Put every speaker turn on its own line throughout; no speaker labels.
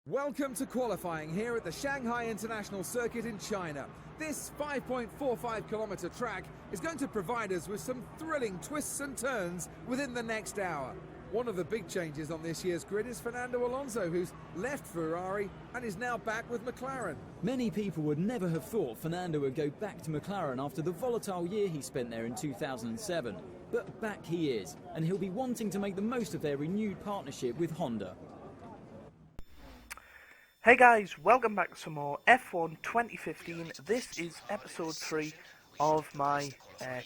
Welcome to qualifying here at the Shanghai International Circuit in China. This 5.45 kilometre track is going to provide us with some thrilling twists and turns within the next hour. One of the big changes on this year's grid is Fernando Alonso, who's left Ferrari and is now back with McLaren.
Many people would never have thought Fernando would go back to McLaren after the volatile year he spent there in 2007. But back he is, and he'll be wanting to make the most of their renewed partnership with Honda.
Hey guys, welcome back to some more F1 2015. This is episode 3 of my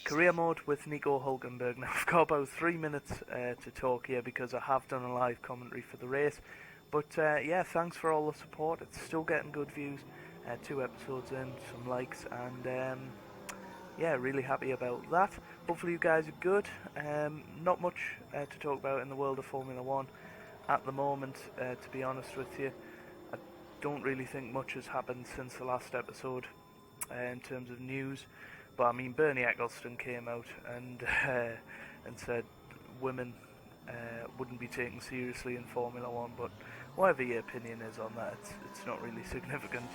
career mode with Nico Hulkenburg. Now I've got about 3 minutes to talk here because I have done a live commentary for the race. But yeah, thanks for all the support. It's still getting good views. 2 episodes in, some likes, and yeah, really happy about that. Hopefully you guys are good. Not much to talk about in the world of Formula 1 at the moment, to be honest with you. Don't really think much has happened since the last episode in terms of news, but I mean Bernie Ecclestone came out and said women wouldn't be taken seriously in Formula 1, but whatever your opinion is on that, it's not really significant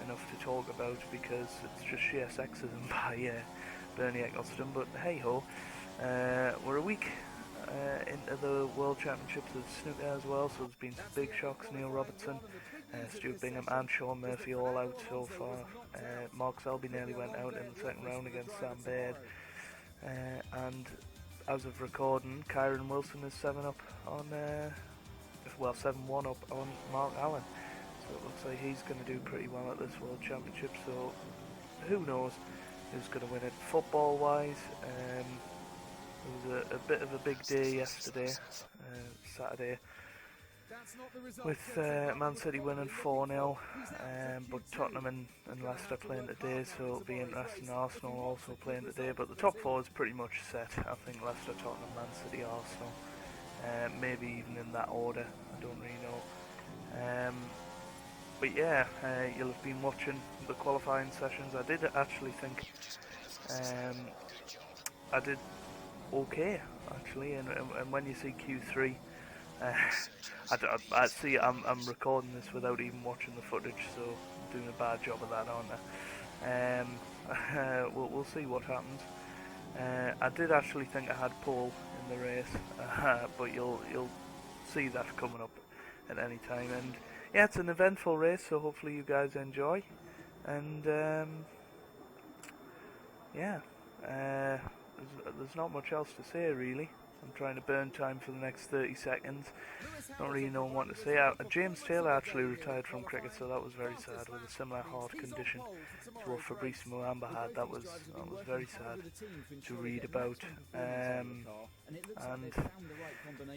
enough to talk about because it's just sheer sexism by Bernie Ecclestone. But hey ho, we're a week into the World Championships of snooker as well, so there's been some big shocks. Neil Robertson, Stuart Bingham and Sean Murphy all out so far. Mark Selby nearly went out in the second round against Sam Baird, and as of recording, Kyron Wilson is 7-1 up on Mark Allen, so it looks like he's going to do pretty well at this World Championship, so who knows who's going to win it. Football wise, it was a bit of a big day yesterday, Saturday, with Man City winning 4-0, but Tottenham and Leicester playing today, so it'll be interesting. Arsenal also playing today, but the top 4 is pretty much set. I think Leicester, Tottenham, Man City, Arsenal, maybe even in that order, I don't really know. But yeah, you'll have been watching the qualifying sessions. I did actually think I did okay, actually, and when you see Q3, I see I'm recording this without even watching the footage, so I'm doing a bad job of that, aren't I? We'll see what happens. I did actually think I had pole in the race, but you'll see that coming up at any time. And yeah, it's an eventful race, so hopefully you guys enjoy. And yeah. There's not much else to say really. I'm trying to burn time for the next 30 seconds. Not really knowing what to say. James Taylor actually retired from cricket, so that was very sad, with a similar heart condition to what Fabrice Muamba had. That was very sad to read about. And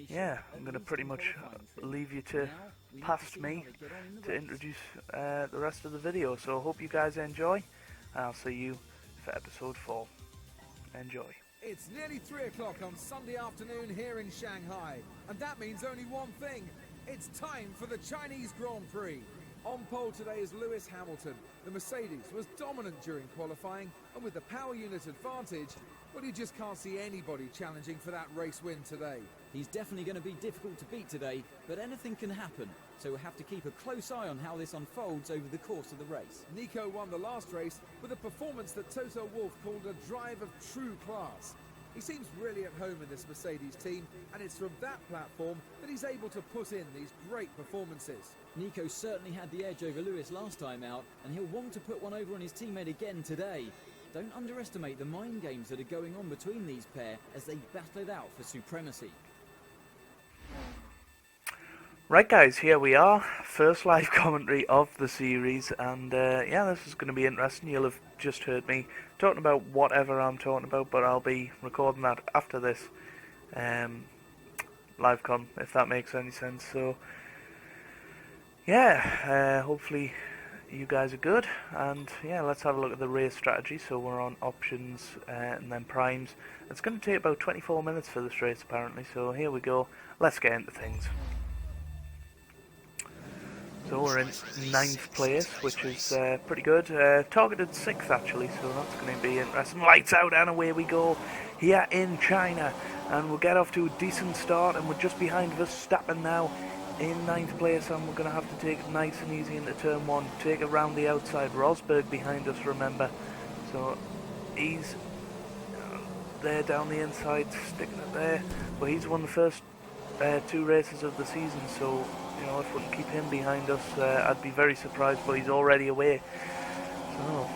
yeah, I'm going to pretty much leave you to past me to introduce the rest of the video. So I hope you guys enjoy. I'll see you for episode 4. Enjoy.
It's nearly 3 o'clock on Sunday afternoon here in Shanghai, and that means only one thing. It's time for the Chinese Grand Prix. On pole today is Lewis Hamilton. The Mercedes was dominant during qualifying, and with the power unit advantage, well, you just can't see anybody challenging for that race win today.
He's definitely going to be difficult to beat today, but anything can happen, so we'll have to keep a close eye on how this unfolds over the course of the race.
Nico won the last race with a performance that Toto Wolff called a drive of true class. He seems really at home in this Mercedes team, and it's from that platform that he's able to put in these great performances.
Nico certainly had the edge over Lewis last time out, and he'll want to put one over on his teammate again today. Don't underestimate the mind games that are going on between these pair as they battle it out for supremacy.
Right guys, here we are, first live commentary of the series, and yeah, this is going to be interesting. You'll have just heard me talking about whatever I'm talking about, but I'll be recording that after this live com, if that makes any sense. So yeah, hopefully you guys are good, and yeah, let's have a look at the race strategy. So we're on options and then primes. It's going to take about 24 minutes for this race apparently, so here we go, let's get into things. So we're in 9th place, which is pretty good. Targeted 6th actually, so that's going to be interesting. Lights out and away we go here in China. And we'll get off to a decent start, and we're just behind Verstappen now in ninth place, and we're going to have to take it nice and easy into turn 1. Take it round the outside. Rosberg behind us, remember. So he's there down the inside, sticking it there. But he's won the first 2 races of the season, so you know, if we can keep him behind us, I'd be very surprised. But he's already away. So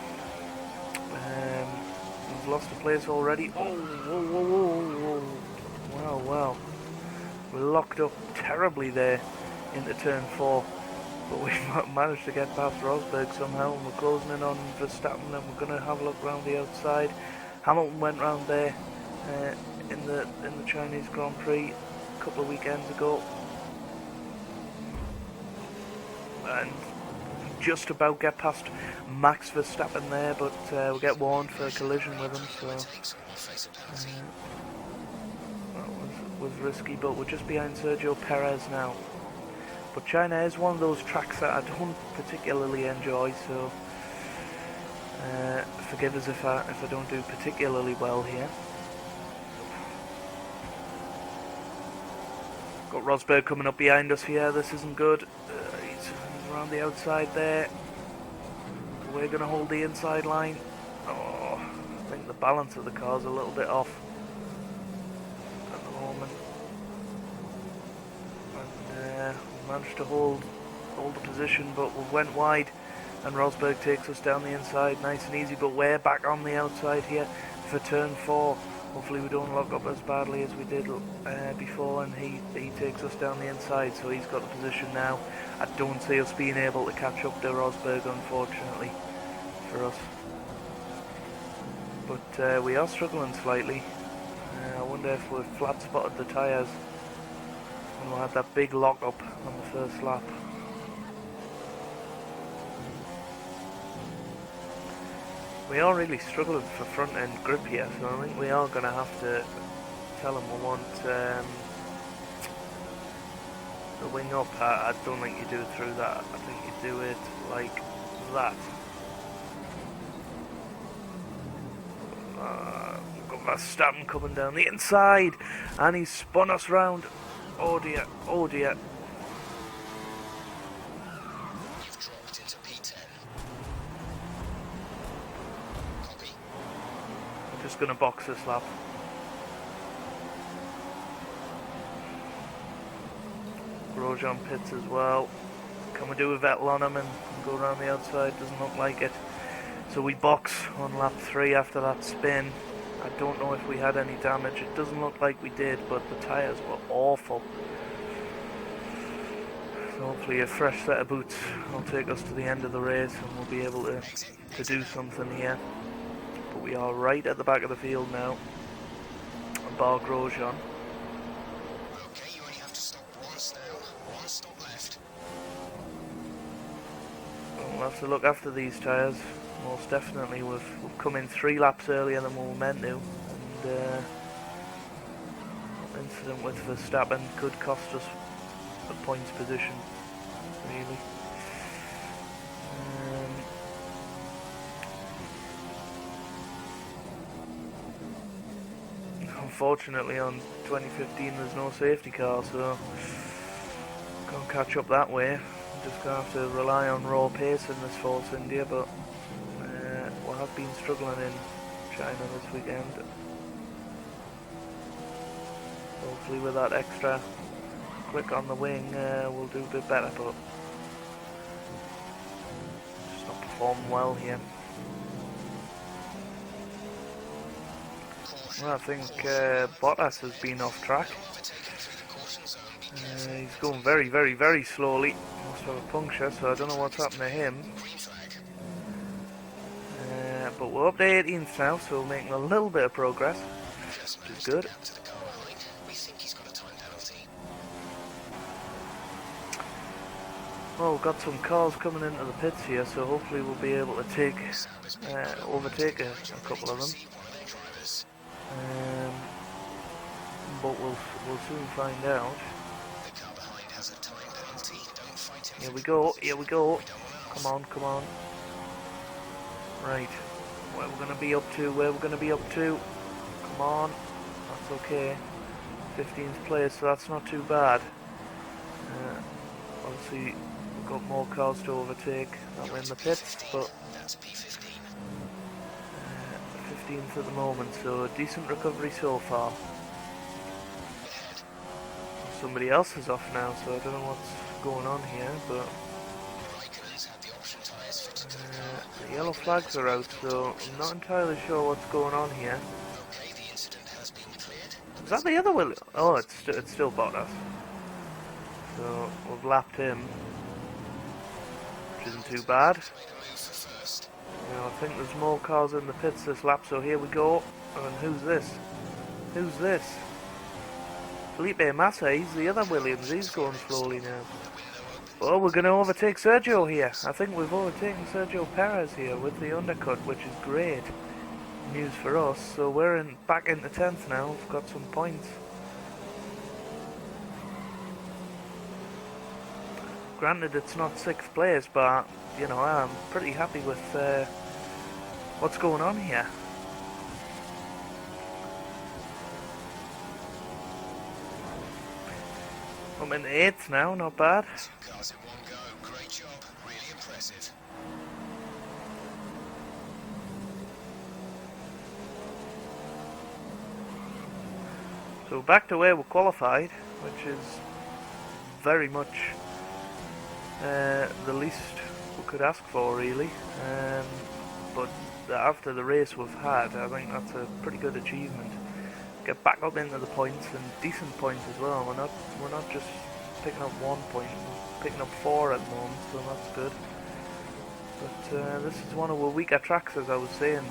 we've lost a place already. Oh, whoa, whoa, whoa, whoa. Wow, wow. We're locked up terribly there into turn 4, but we've managed to get past Rosberg somehow, and we're closing in on Verstappen, and we're going to have a look round the outside. Hamilton went round there in the Chinese Grand Prix a couple of weekends ago, and just about get past Max Verstappen there, but we get warned for a collision with him, so that was risky. But we're just behind Sergio Perez now. But China is one of those tracks that I don't particularly enjoy, so forgive us if I don't do particularly well here. Got Rosberg coming up behind us here. This isn't good. He's around the outside there. We're going to hold the inside line. Oh, I think the balance of the car's a little bit off at the moment. And managed to hold the position, but we went wide, and Rosberg takes us down the inside nice and easy. But we're back on the outside here for turn 4. Hopefully we don't lock up as badly as we did before, and he takes us down the inside, so he's got the position now. I don't see us being able to catch up to Rosberg, unfortunately for us, but we are struggling slightly. I wonder if we've flat spotted the tyres and we'll have that big lock up on the first lap. We are really struggling for front end grip here, so I think we are going to have to tell them we want the wing up. I don't think you do it through that. I think you do it like that. We've got Verstappen coming down the inside, and he's spun us round. Oh dear, oh dear.
You've dropped into P10. Copy.
I'm just going to box this lap. Grosjean pits as well. Can we do a Vettel on him and go around the outside? Doesn't look like it. So we box on lap 3 after that spin. I don't know if we had any damage. It doesn't look like we did, but the tyres were awful. So hopefully a fresh set of boots will take us to the end of the race, and we'll be able to do something here. But we are right at the back of the field now. Bar Grosjean.
Okay, you only have to stop once now. One stop left.
We'll have to look after these tyres. Most definitely, we've come in 3 laps earlier than we were meant to, and incident with Verstappen could cost us a points position, really. Unfortunately, on 2015 there's no safety car, so can't catch up that way. Just gonna have to rely on raw pace in this Force India, but we have been struggling in China this weekend. Hopefully with that extra click on the wing we'll do a bit better, but just not performing well here. Well, I think Bottas has been off track. He's going very, very, very slowly. Must have a puncture, so I don't know what's happened to him. But we're up to 18th now, so we're making a little bit of progress, which is good. Well, we've got some cars coming into the pits here, so hopefully we'll be able to overtake a couple of them. But we'll soon find out. Here we go, here we go. Come on, come on. Right, where we're going to be up to, where we're going to be up to. Come on, that's okay. 15th place, so that's not too bad. Obviously, we've got more cars to overtake that way in the pits, but
That's P15.
15th at the moment, so decent recovery so far.
Ahead.
Somebody else is off now, so I don't know what's going on here, but
Raikkonen's had the option tyres fitted to the car.
the yellow flags are out, so I'm not entirely sure what's going on here.
Okay, the incident has been cleared.
Is that the other Williams? Oh, it's still Bottas. So we've lapped him, which isn't too bad.
Made a move for first.
Now, I think there's more cars in the pits this lap, so here we go. And who's this? Who's this? Felipe Massa, he's the other Williams, he's going slowly now. Oh, we're going to overtake Sergio here. I think we've overtaken Sergio Perez here with the undercut, which is great news for us. So we're back into 10th now, we've got some points. Granted, it's not 6th place, but, you know, I'm pretty happy with what's going on here. I'm in 8th now, not bad.
2 cars in one go. Great job. Really impressive.
So back to where we're qualified, which is very much the least we could ask for, really. But after the race we've had, I think that's a pretty good achievement. Get back up into the points, and decent points as well. We're not just picking up 1 point, we're picking up 4 at the moment, so that's good. But this is one of the weaker tracks, as I was saying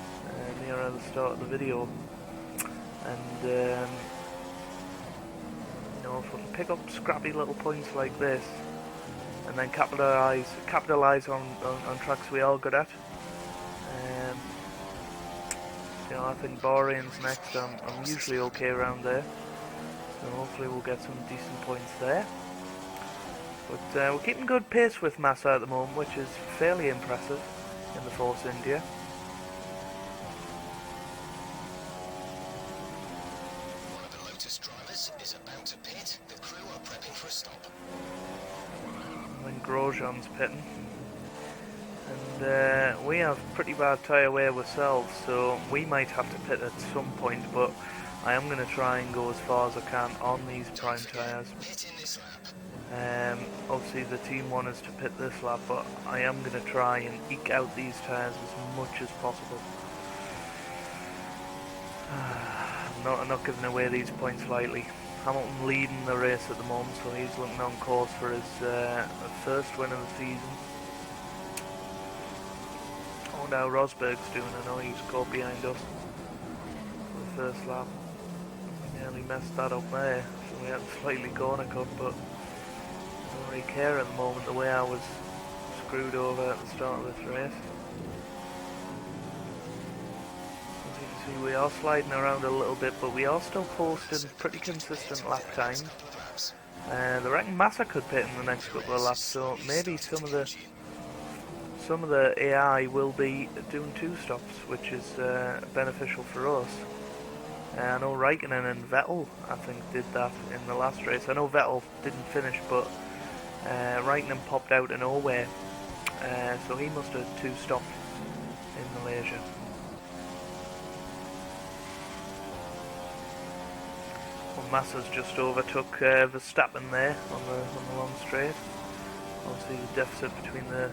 near the start of the video. And you know, if we can pick up scrappy little points like this, and then capitalize on tracks we are good at. You know, I think Bahrain's next. I'm usually okay around there, so hopefully we'll get some decent points there. But we're keeping good pace with Massa at the moment, which is fairly impressive in the Force India.
One of the Lotus drivers is about to pit. The crew are prepping for a stop.
And then Grosjean's pitting. And we have pretty bad tyre wear ourselves, so we might have to pit at some point, but I am going to try and go as far as I can on these prime tyres.
Pit in this lap.
Obviously the team want us to pit this lap, but I am going to try and eke out these tyres as much as possible. I'm not giving away these points lightly. Hamilton leading the race at the moment, so he's looking on course for his first win of the season. I wonder how Rosberg's doing. I know he's caught behind us for the first lap. Nearly messed that up there, so we had a slightly corner cut, but I don't really care at the moment the way I was screwed over at the start of this race. As you can see, we are sliding around a little bit, but we are still posting pretty consistent lap times. I reckon Massa could pit in the next couple of laps, so maybe some of the AI will be doing 2 stops, which is beneficial for us. I know Raikkonen and Vettel, I think, did that in the last race. I know Vettel didn't finish, but Raikkonen popped out of nowhere, so he must have 2 stopped in Malaysia. Well, Massa's just overtook Verstappen there on the long straight. Obviously the deficit between the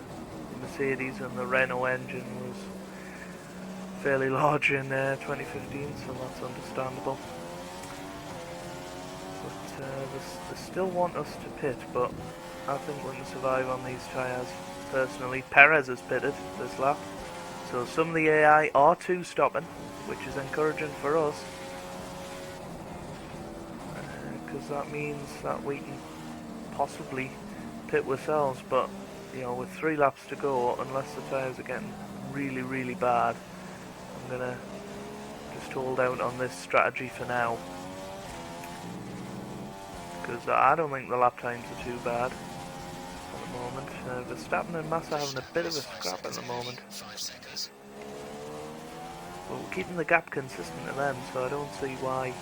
Mercedes and the Renault engine was fairly large in 2015, so that's understandable. But they still want us to pit, but I think we can survive on these tyres. Personally, Perez has pitted this lap, so some of the AI are 2 stopping, which is encouraging for us, because that means that we can possibly pit ourselves. But you know, with 3 laps to go, unless the tyres are getting really, really bad, I'm gonna just hold out on this strategy for now, because I don't think the lap times are too bad at the moment. Verstappen and Massa having a bit of a scrap at the moment,
5 seconds.
but we're keeping the gap consistent to them, so I don't see why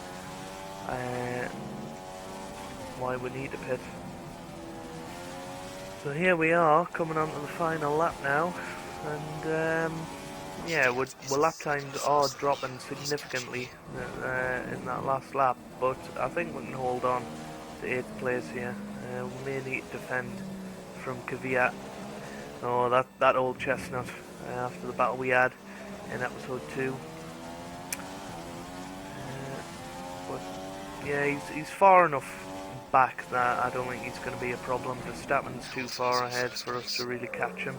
we need to pit. So here we are, coming on to the final lap now, and yeah, our lap times are dropping significantly in that last lap, but I think we can hold on to 8th place here. We may need to defend from Kvyat. Oh, that old chestnut after the battle we had in episode 2. But yeah, he's far enough back that I don't think he's going to be a problem. Verstappen's too far ahead for us to really catch him.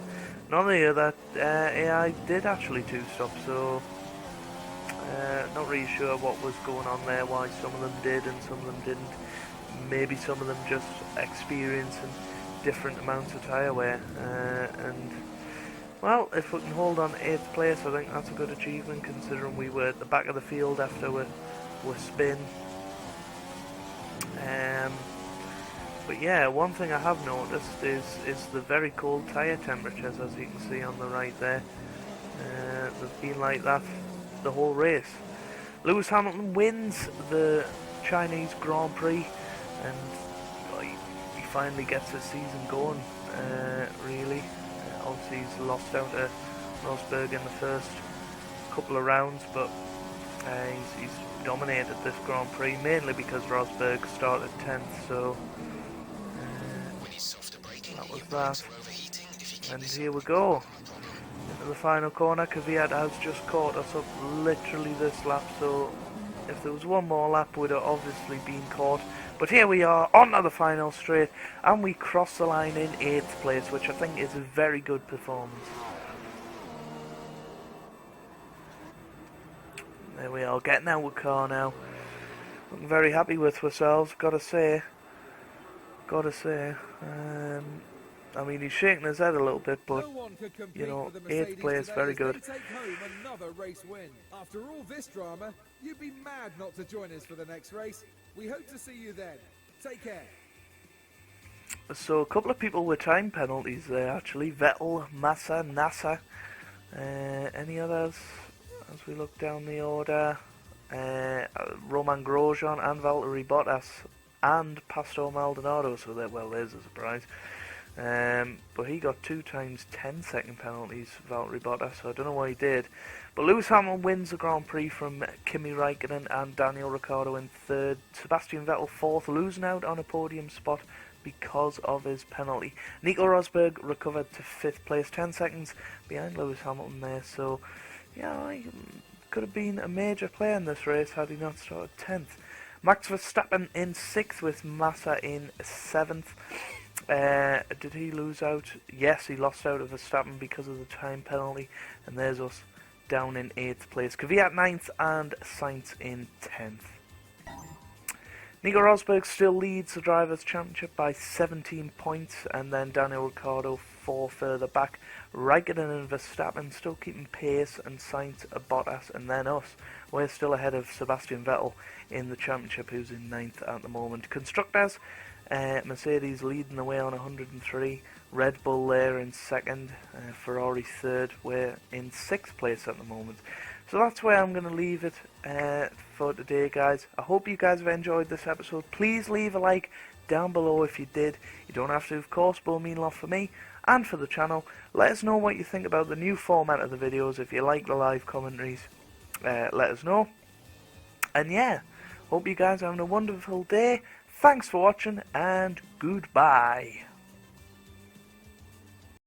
Not only that, AI did actually 2-stop, so not really sure what was going on there, why some of them did and some of them didn't. Maybe some of them just experiencing different amounts of tyre wear. And well, if we can hold on to 8th place, I think that's a good achievement considering we were at the back of the field after we spin. But yeah, one thing I have noticed is the very cold tyre temperatures, as you can see on the right there. They've been like that the whole race. Lewis Hamilton wins the Chinese Grand Prix, and he finally gets his season going, really. Obviously he's lost out to Rosberg in the first couple of rounds, but he's dominated this Grand Prix, mainly because Rosberg started 10th, so that was that. And here we go, into the final corner. Kvyat has just caught us up literally this lap, so if there was one more lap we'd have obviously been caught. But here we are, on to the final straight, and we cross the line in 8th place, which I think is a very good performance. There we are, getting out of the car now. Looking very happy with ourselves, gotta say. I mean, he's shaking his head a little bit, but, you know, 8th place, very good.
Take home another race win. After all this drama, you'd be mad not to join us for the next race. We hope to see you then. Take care.
So, a couple of people with time penalties there, actually. Vettel, Massa, Nasser. Any others? As we look down the order, Roman Grosjean and Valtteri Bottas and Pastor Maldonado, so that, well, there's a surprise. But he got 2 times 10-second penalties, Valtteri Bottas, so I don't know why he did. But Lewis Hamilton wins the Grand Prix from Kimi Raikkonen and Daniel Ricciardo in 3rd. Sebastian Vettel 4th, losing out on a podium spot because of his penalty. Nico Rosberg recovered to 5th place, 10 seconds behind Lewis Hamilton there, so yeah, he could have been a major player in this race had he not started 10th. Max Verstappen in 6th with Massa in 7th. Did he lose out? Yes, he lost out of Verstappen because of the time penalty, and there's us down in 8th place. Kvyat 9th and Sainz in 10th. Nico Rosberg still leads the Drivers' Championship by 17 points, and then Daniel Ricciardo 4 further back. Raikkonen and Verstappen still keeping pace, and Sainz, Bottas, and then us. We're still ahead of Sebastian Vettel in the championship, who's in 9th at the moment. Constructors, Mercedes leading the way on 103, Red Bull there in 2nd, Ferrari 3rd. We're in 6th place at the moment. So that's where I'm going to leave it for today, guys. I hope you guys have enjoyed this episode. Please leave a like down below if you did. You don't have to, of course, but it'll mean a lot for me and for the channel. Let us know what you think about the new format of the videos. If you like the live commentaries, let us know. And yeah, hope you guys are having a wonderful day. Thanks for watching, and goodbye.